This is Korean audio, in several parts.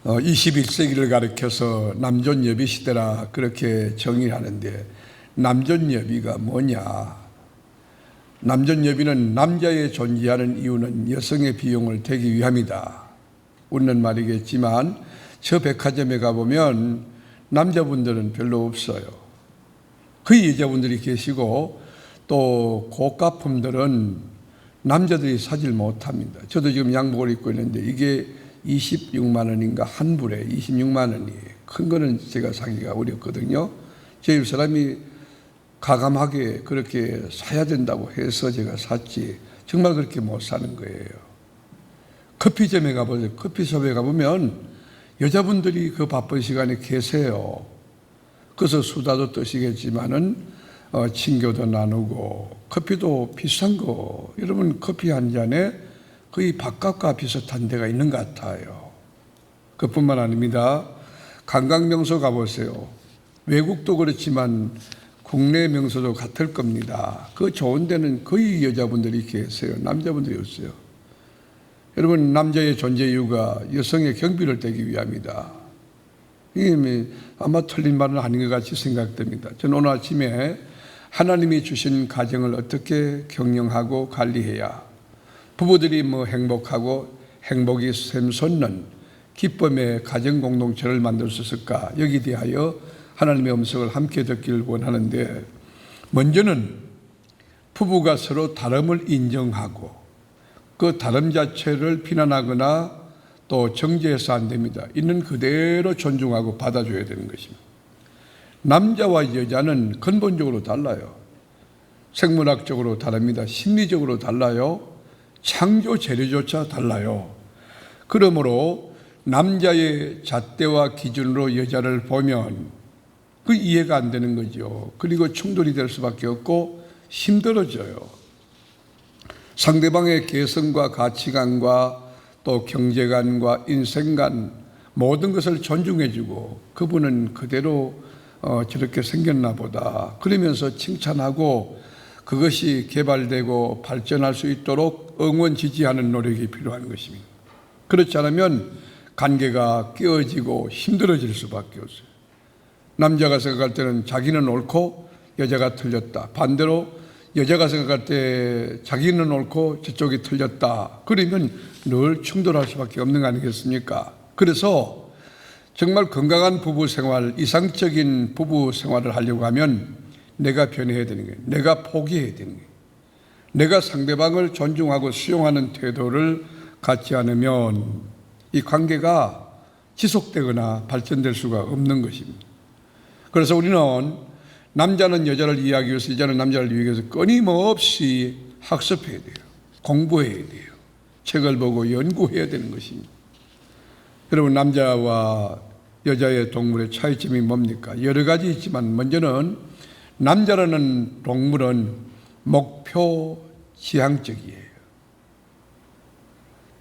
21세기를 가리켜서 남존여비 시대라 그렇게 정의하는데, 남존여비가 뭐냐? 남존여비는 남자의 존재하는 이유는 여성의 비용을 대기 위함이다. 웃는 말이겠지만 저 백화점에 가보면 남자분들은 별로 없어요. 거의 여자분들이 계시고, 또 고가품들은 남자들이 사질 못합니다. 저도 지금 양복을 입고 있는데 이게 26만 원인가 한 불에 26만 원이에요. 큰 거는 제가 사기가 어렵거든요. 제 집사람이 가감하게 그렇게 사야 된다고 해서 제가 샀지, 정말 그렇게 못 사는 거예요. 커피점에 가보세요. 커피숍에 가보면 여자분들이 그 바쁜 시간에 계세요. 그래서 수다도 떠시겠지만은 친교도 나누고, 커피도 비싼 거, 여러분 커피 한 잔에 거의 밥값과 비슷한 데가 있는 것 같아요. 그뿐만 아닙니다. 관광명소 가보세요. 외국도 그렇지만 국내 명소도 같을 겁니다. 그 좋은 데는 거의 여자분들이 계세요. 남자분들이 없어요. 여러분, 남자의 존재 이유가 여성의 경비를 떼기 위함이다. 이게 아마 틀린 말은 아닌 것 같이 생각됩니다. 저는 오늘 아침에 하나님이 주신 가정을 어떻게 경영하고 관리해야 부부들이 행복하고 행복이 샘솟는 기쁨의 가정 공동체를 만들 수 있을까? 여기에 대하여 하나님의 음성을 함께 듣기를 원하는데, 먼저는 부부가 서로 다름을 인정하고 그 다름 자체를 비난하거나 또 정죄해서 안 됩니다. 있는 그대로 존중하고 받아줘야 되는 것입니다. 남자와 여자는 근본적으로 달라요. 생물학적으로 다릅니다. 심리적으로 달라요. 창조 재료조차 달라요. 그러므로 남자의 잣대와 기준으로 여자를 보면 그 이해가 안 되는 거죠. 그리고 충돌이 될 수밖에 없고 힘들어져요. 상대방의 개성과 가치관과 또 경제관과 인생관 모든 것을 존중해주고, 그분은 그대로 저렇게 생겼나 보다 그러면서 칭찬하고 그것이 개발되고 발전할 수 있도록 응원 지지하는 노력이 필요한 것입니다. 그렇지 않으면 관계가 깨어지고 힘들어질 수밖에 없어요. 남자가 생각할 때는 자기는 옳고 여자가 틀렸다, 반대로 여자가 생각할 때 자기는 옳고 저쪽이 틀렸다, 그러면 늘 충돌할 수밖에 없는 거 아니겠습니까? 그래서 정말 건강한 부부 생활, 이상적인 부부 생활을 하려고 하면 내가 변해야 되는 거예요. 내가 포기해야 되는 거예요. 내가 상대방을 존중하고 수용하는 태도를 갖지 않으면 이 관계가 지속되거나 발전될 수가 없는 것입니다. 그래서 우리는 남자는 여자를 이해하기 위해서, 여자는 남자를 이해하기 위해서 끊임없이 학습해야 돼요. 공부해야 돼요. 책을 보고 연구해야 되는 것입니다. 여러분, 남자와 여자의 동물의 차이점이 뭡니까? 여러 가지 있지만, 먼저는 남자라는 동물은 목표 지향적이에요.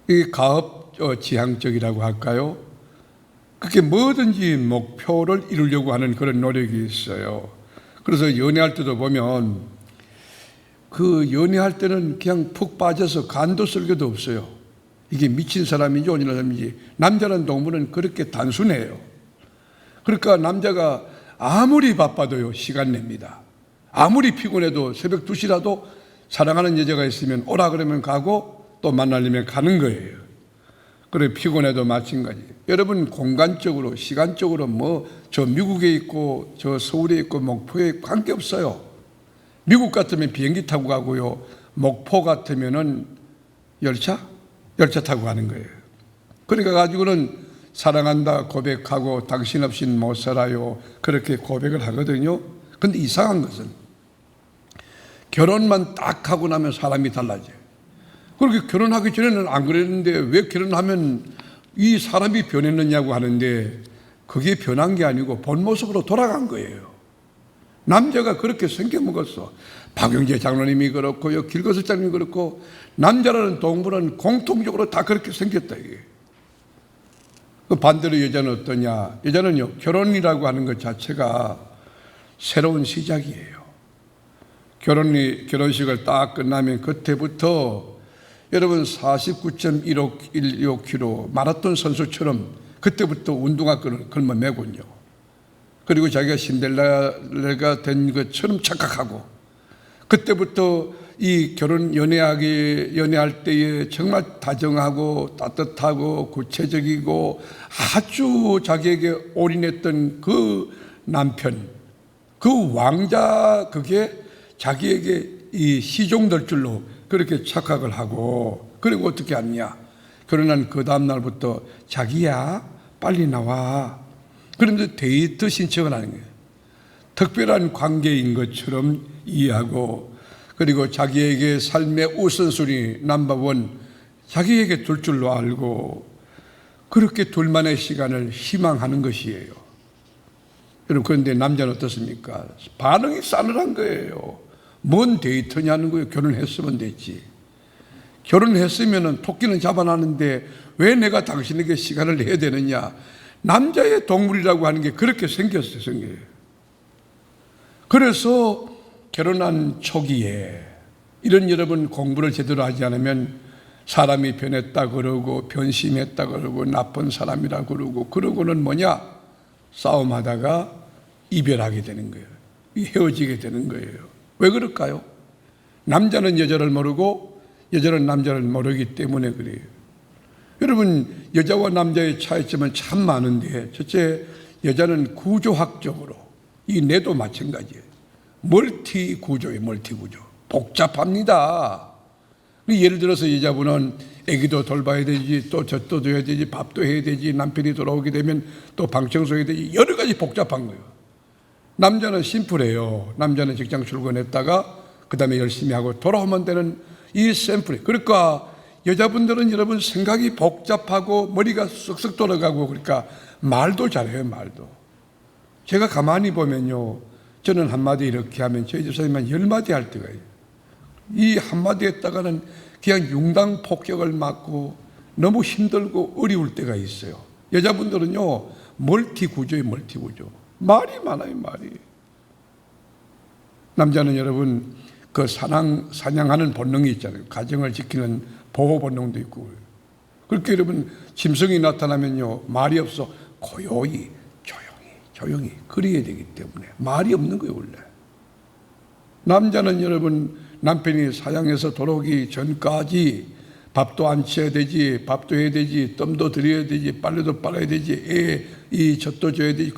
이 가업 지향적이라고 할까요? 그렇게 뭐든지 목표를 이루려고 하는 그런 노력이 있어요. 그래서 연애할 때도 보면 그 연애할 때는 그냥 푹 빠져서 간도 쓸 게도 없어요. 이게 미친 사람인지 온전한 사람인지. 남자라는 동물은 그렇게 단순해요. 그러니까 남자가 아무리 바빠도요 시간 냅니다. 아무리 피곤해도 새벽 2시라도 사랑하는 여자가 있으면 오라 그러면 가고 또 만나려면 가는 거예요. 그래, 피곤해도 마찬가지. 여러분, 공간적으로 시간적으로 저 미국에 있고 저 서울에 있고 목포에 있고 관계없어요. 미국 같으면 비행기 타고 가고요, 목포 같으면은 열차 타고 가는 거예요. 그러니까 가지고는 사랑한다 고백하고 당신 없인 못 살아요 그렇게 고백을 하거든요. 근데 이상한 것은 결혼만 딱 하고 나면 사람이 달라져요. 그렇게 결혼하기 전에는 안 그랬는데 왜 결혼하면 이 사람이 변했느냐고 하는데, 그게 변한 게 아니고 본 모습으로 돌아간 거예요. 남자가 그렇게 생겨먹었어. 박용재 장로님이 그렇고요, 길거슬 장로님이 그렇고, 남자라는 동물은 공통적으로 다 그렇게 생겼다 이게. 반대로 여자는 어떠냐? 여자는요, 결혼이라고 하는 것 자체가 새로운 시작이에요. 결혼식을 딱 끝나면 그때부터 여러분 49.115km 마라톤 선수처럼 그때부터 운동화 끈을 걸머 매군요. 그리고 자기가 신데렐라가 된 것처럼 착각하고, 그때부터 이 결혼 연애할 때에 정말 다정하고 따뜻하고 구체적이고 아주 자기에게 올인했던 그 남편, 그 왕자, 그게 자기에게 이 시종될 줄로 그렇게 착각을 하고, 그리고 어떻게 하느냐, 결혼한 그 다음 날부터 자기야 빨리 나와, 그러면서 데이트 신청을 하는 거예요. 특별한 관계인 것처럼 이해하고, 그리고 자기에게 삶의 우선순위 넘버원 자기에게 둘 줄로 알고, 그렇게 둘만의 시간을 희망하는 것이에요. 여러분, 그런데 남자는 어떻습니까? 반응이 싸늘한 거예요. 뭔 데이트냐는 거예요. 결혼했으면 됐지. 결혼했으면 토끼는 잡아놨는데 왜 내가 당신에게 시간을 내야 되느냐. 남자의 동물이라고 하는 게 그렇게 생겼어요. 그래서 결혼한 초기에 이런 여러분 공부를 제대로 하지 않으면 사람이 변했다 그러고 변심했다 그러고 나쁜 사람이라 그러고, 그러고는 뭐냐, 싸움하다가 이별하게 되는 거예요. 헤어지게 되는 거예요. 왜 그럴까요? 남자는 여자를 모르고 여자는 남자를 모르기 때문에 그래요. 여러분, 여자와 남자의 차이점은 참 많은데, 첫째, 여자는 구조학적으로, 이 뇌도 마찬가지예요. 멀티 구조예요. 멀티 구조. 복잡합니다. 예를 들어서 여자분은 아기도 돌봐야 되지, 또 젖도 줘야 되지, 밥도 해야 되지, 남편이 돌아오게 되면 또 방 청소해야 되지, 여러 가지 복잡한 거예요. 남자는 심플해요. 남자는 직장 출근했다가 그 다음에 열심히 하고 돌아오면 되는 이 샘플이. 그러니까 여자분들은 여러분 생각이 복잡하고 머리가 쓱쓱 돌아가고, 그러니까 말도 잘해요. 말도. 제가 가만히 보면요, 저는 한마디 이렇게 하면 저희 집사님은 10마디 할 때가 있어요. 이 한마디 했다가는 그냥 융당 폭격을 맞고 너무 힘들고 어려울 때가 있어요. 여자분들은요, 멀티 구조예요. 멀티 구조. 말이 많아요. 말이. 남자는 여러분 그 사냥하는 본능이 있잖아요. 가정을 지키는 보호 본능도 있고. 그렇게 여러분 짐승이 나타나면요, 말이 없어 고요히 조용히 그려야 되기 때문에 말이 없는 거예요. 원래 남자는 여러분 남편이 사양해서 돌아오기 전까지 밥도 안 치어야 되지, 밥도 해야 되지, 뜸도 들여야 되지, 빨래도 빨아야 되지, 애 젖도 줘야 되지,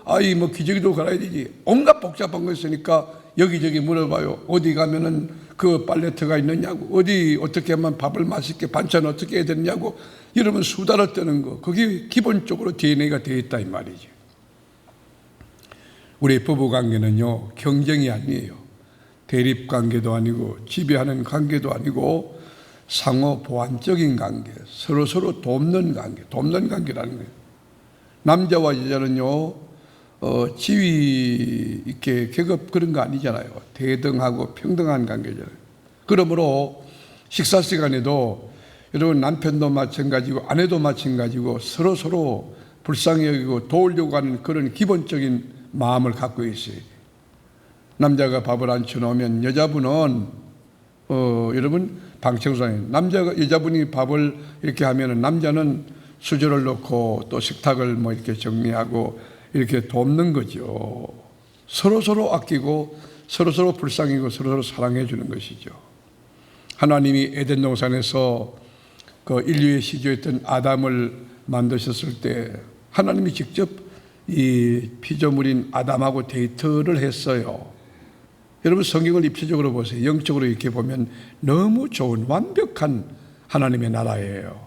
아이 기저귀도 갈아야 되지, 온갖 복잡한 거 있으니까 여기저기 물어봐요. 어디 가면은 그 빨래터가 있느냐고, 어디 어떻게 하면 밥을 맛있게, 반찬 어떻게 해야 되느냐고, 여러분 수다를 떠는 거, 그게 기본적으로 DNA가 되어 있다 이 말이지. 우리 부부관계는요, 경쟁이 아니에요. 대립관계도 아니고 지배하는 관계도 아니고 상호 보완적인 관계, 서로 돕는 관계라는 거예요. 남자와 여자는요, 지위 이렇게 계급 그런 거 아니잖아요. 대등하고 평등한 관계잖아요. 그러므로 식사 시간에도 여러분 남편도 마찬가지고 아내도 마찬가지고 서로 불쌍히 여기고 도우려고 하는 그런 기본적인 마음을 갖고 있어요. 남자가 밥을 안 쳐놓으면 여자분은 여러분 방청소에 여자분이 밥을 이렇게 하면은 남자는 수저를 넣고 또 식탁을 이렇게 정리하고 이렇게 돕는 거죠. 서로 아끼고 서로 불쌍히고 서로 사랑해 주는 것이죠. 하나님이 에덴 동산에서 그 인류의 시조였던 아담을 만드셨을 때 하나님이 직접 이 피조물인 아담하고 데이트를 했어요. 여러분 성경을 입체적으로 보세요. 영적으로 이렇게 보면 너무 좋은 완벽한 하나님의 나라예요.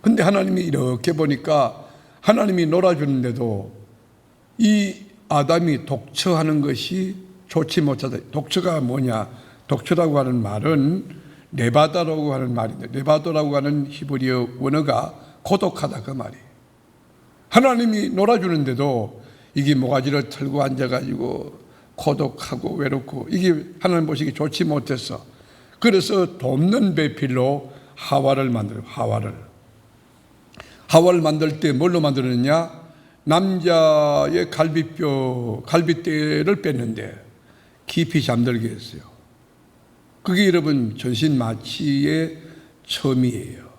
근데 하나님이 이렇게 보니까 하나님이 놀아주는데도 이 아담이 독처하는 것이 좋지 못하다. 독처가 뭐냐? 독처라고 하는 말은 네바다라고 하는 말인데, 네바도라고 하는 히브리어 원어가 고독하다 그 말이에요. 하나님이 놀아주는데도 이게 모가지를 털고 앉아가지고 고독하고 외롭고 이게 하나님 보시기 좋지 못해서, 그래서 돕는 배필로 하와를 만들어요. 하와를 만들 때 뭘로 만들었느냐? 남자의 갈비뼈를 뺐는데 깊이 잠들게 했어요. 그게 여러분 전신 마취의 처음이에요.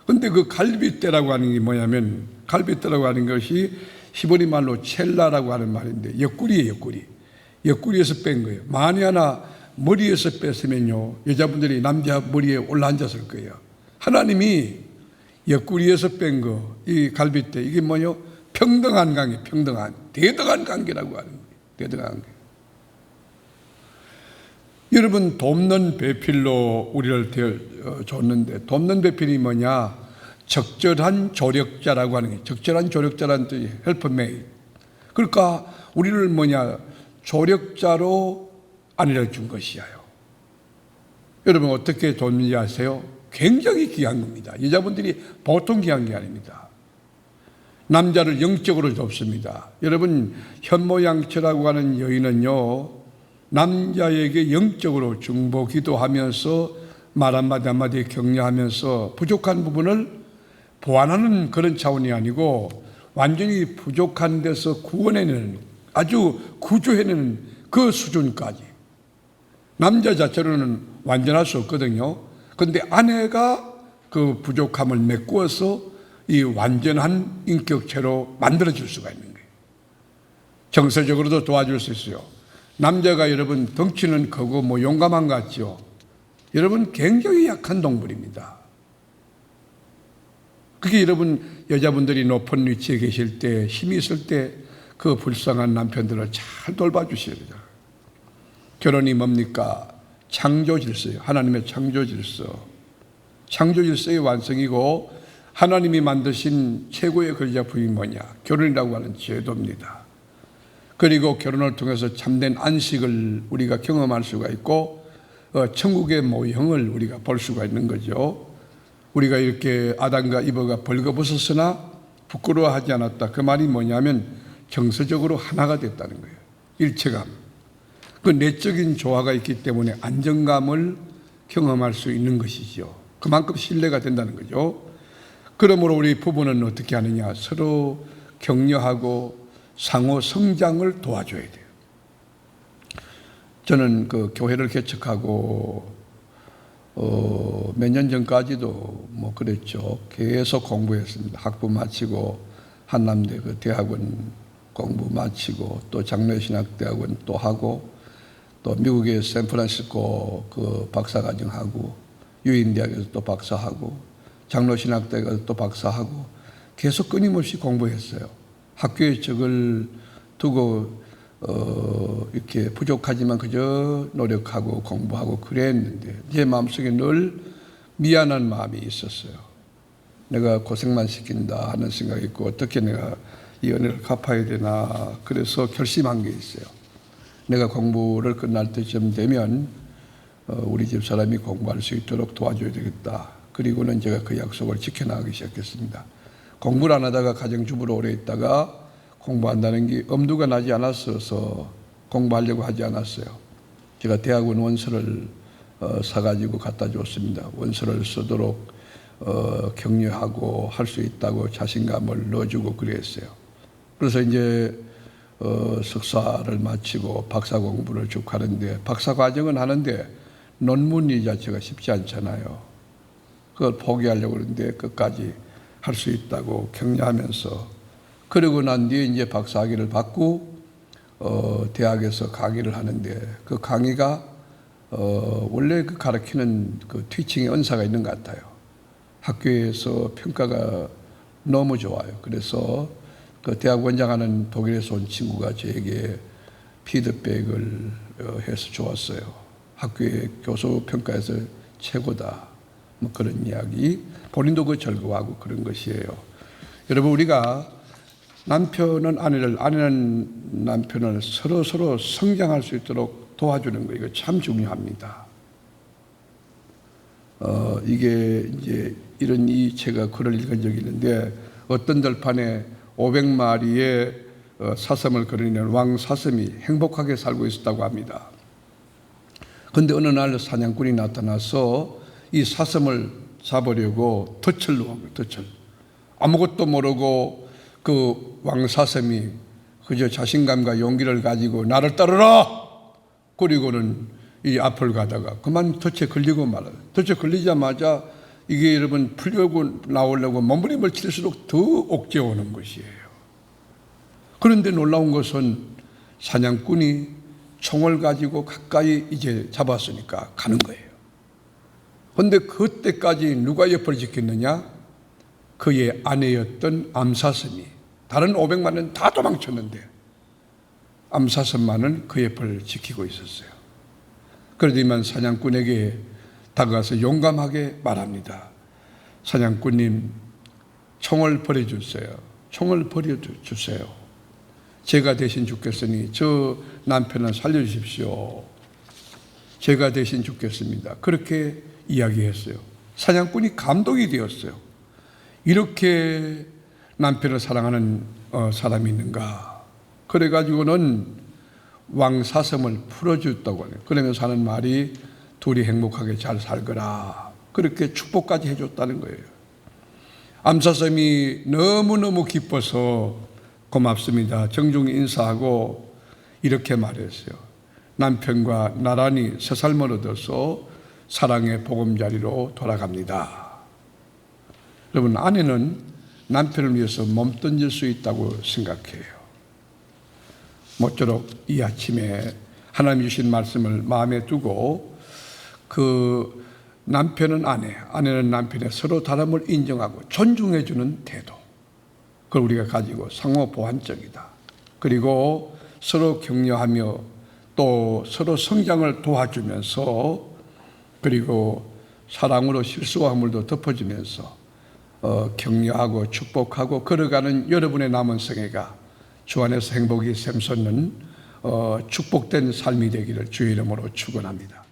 근데 그 갈빗대라고 하는 게 뭐냐면, 갈빗대라고 하는 것이 히브리 말로 첼라라고 하는 말인데, 옆구리예요, 옆구리. 옆구리에서 뺀 거예요. 만에 하나 머리에서 뺐으면요, 여자분들이 남자 머리에 올라앉았을 거예요. 하나님이 옆구리에서 뺀 거, 이 갈빗대, 이게 뭐요? 평등한 관계, 평등한, 대등한 관계라고 하는 거예요. 대등한 관계. 여러분, 돕는 배필로 우리를 줬는데, 돕는 배필이 뭐냐? 적절한 조력자라고 하는 게, 적절한 조력자라는 뜻이 헬프메이트. 그러니까 우리를 뭐냐? 조력자로 아내를 준 것이에요. 여러분, 어떻게 돕는지 아세요? 굉장히 귀한 겁니다. 여자분들이 보통 귀한 게 아닙니다. 남자를 영적으로 돕습니다. 여러분, 현모양처라고 하는 여인은요, 남자에게 영적으로 중보 기도하면서 말 한마디 한마디 격려하면서 부족한 부분을 보완하는 그런 차원이 아니고 완전히 부족한 데서 구원해내는, 아주 구조해내는 그 수준까지. 남자 자체로는 완전할 수 없거든요. 그런데 아내가 그 부족함을 메꾸어서 이 완전한 인격체로 만들어줄 수가 있는 거예요. 정서적으로도 도와줄 수 있어요. 남자가 여러분 덩치는 크고 뭐 용감한 것 같죠? 여러분 굉장히 약한 동물입니다. 그게 여러분 여자분들이 높은 위치에 계실 때, 힘이 있을 때 그 불쌍한 남편들을 잘 돌봐주셔야 돼요. 결혼이 뭡니까? 창조 질서예요. 하나님의 창조 질서. 창조 질서의 완성이고 하나님이 만드신 최고의 걸작품이 뭐냐? 결혼이라고 하는 제도입니다. 그리고 결혼을 통해서 참된 안식을 우리가 경험할 수가 있고 천국의 모형을 우리가 볼 수가 있는 거죠. 우리가 이렇게 아담과 이브가 벌거벗었으나 부끄러워하지 않았다. 그 말이 뭐냐면 정서적으로 하나가 됐다는 거예요. 일체감. 그 내적인 조화가 있기 때문에 안정감을 경험할 수 있는 것이죠. 그만큼 신뢰가 된다는 거죠. 그러므로 우리 부부는 어떻게 하느냐? 서로 격려하고 상호 성장을 도와줘야 돼요. 저는 그 교회를 개척하고 몇 년 전까지도 뭐 그랬죠. 계속 공부했습니다. 학부 마치고 한남대 그 대학원 공부 마치고 또 장로신학대학원 또 하고 또 미국의 샌프란시스코 그 박사과정 하고 유인대학에서 또 박사하고 장로신학대학에서 또 박사하고 계속 끊임없이 공부했어요. 학교의 적을 두고 이렇게 부족하지만 그저 노력하고 공부하고 그랬는데 제 마음속에 늘 미안한 마음이 있었어요. 내가 고생만 시킨다 하는 생각이 있고 어떻게 내가 이 은혜를 갚아야 되나. 그래서 결심한 게 있어요. 내가 공부를 끝날 때쯤 되면 우리 집 사람이 공부할 수 있도록 도와줘야 되겠다. 그리고는 제가 그 약속을 지켜나가기 시작했습니다. 공부를 안 하다가 가정주부로 오래 있다가 공부한다는 게 엄두가 나지 않았어서 공부하려고 하지 않았어요. 제가 대학원 원서를 사가지고 갖다 줬습니다. 원서를 쓰도록 격려하고 할 수 있다고 자신감을 넣어주고 그랬어요. 그래서 이제 석사를 마치고 박사 공부를 쭉 하는데 박사 과정은 하는데 논문이 자체가 쉽지 않잖아요. 그걸 포기하려고 그러는데 끝까지 할 수 있다고 격려하면서 그러고 난 뒤에 이제 박사학위를 받고 대학에서 강의를 하는데 그 강의가 원래 그 가르치는 그 티칭의 은사가 있는 것 같아요. 학교에서 평가가 너무 좋아요. 그래서 그 대학 원장하는 독일에서 온 친구가 저에게 피드백을 해서 좋았어요. 학교의 교수 평가에서 최고다. 뭐 그런 이야기. 본인도 그 즐거워하고 그런 것이에요. 여러분 우리가 남편은 아내를, 아내는 남편을 서로 성장할 수 있도록 도와주는 거 이거 참 중요합니다. 이게 이제 이런 이 제가 글을 읽은 적이 있는데 어떤 들판에 500마리의 사슴을 거느리는 왕 사슴이 행복하게 살고 있었다고 합니다. 그런데 어느 날 사냥꾼이 나타나서 이 사슴을 잡으려고 덫을 놓은 거예요. 아무것도 모르고 그 왕사슴이 그저 자신감과 용기를 가지고 나를 따르라! 그리고는 이 앞을 가다가 그만 덫에 걸리고 말아요. 덫에 걸리자마자 이게 여러분 풀려고 나오려고 몸부림을 칠수록 더 옥죄어오는 것이에요. 그런데 놀라운 것은 사냥꾼이 총을 가지고 가까이 이제 잡았으니까 가는 거예요. 그런데 그때까지 누가 옆을 지켰느냐? 그의 아내였던 암사슴이. 다른 500만은 다 도망쳤는데 암사슴만은 그 옆을 지키고 있었어요. 그러더니만 사냥꾼에게 다가가서 용감하게 말합니다. 사냥꾼님, 총을 버려주세요. 총을 버려주세요. 제가 대신 죽겠으니 저 남편을 살려주십시오. 제가 대신 죽겠습니다. 그렇게 이야기했어요. 사냥꾼이 감동이 되었어요. 이렇게 남편을 사랑하는 사람이 있는가. 그래가지고는 왕사슴을 풀어줬다고 해요. 그러면서 하는 말이 둘이 행복하게 잘 살거라. 그렇게 축복까지 해줬다는 거예요. 암사슴이 너무너무 기뻐서 고맙습니다. 정중히 인사하고 이렇게 말했어요. 남편과 나란히 새살을 얻어서 사랑의 보금자리로 돌아갑니다. 여러분, 아내는 남편을 위해서 몸 던질 수 있다고 생각해요. 모쪼록 이 아침에 하나님 주신 말씀을 마음에 두고 그 남편은 아내, 아내는 남편의 서로 다름을 인정하고 존중해주는 태도, 그걸 우리가 가지고 상호 보완적이다. 그리고 서로 격려하며 또 서로 성장을 도와주면서 그리고 사랑으로 실수와 허물도 덮어주면서 격려하고 축복하고 걸어가는 여러분의 남은 생애가 주 안에서 행복이 샘솟는 축복된 삶이 되기를 주의 이름으로 축원합니다.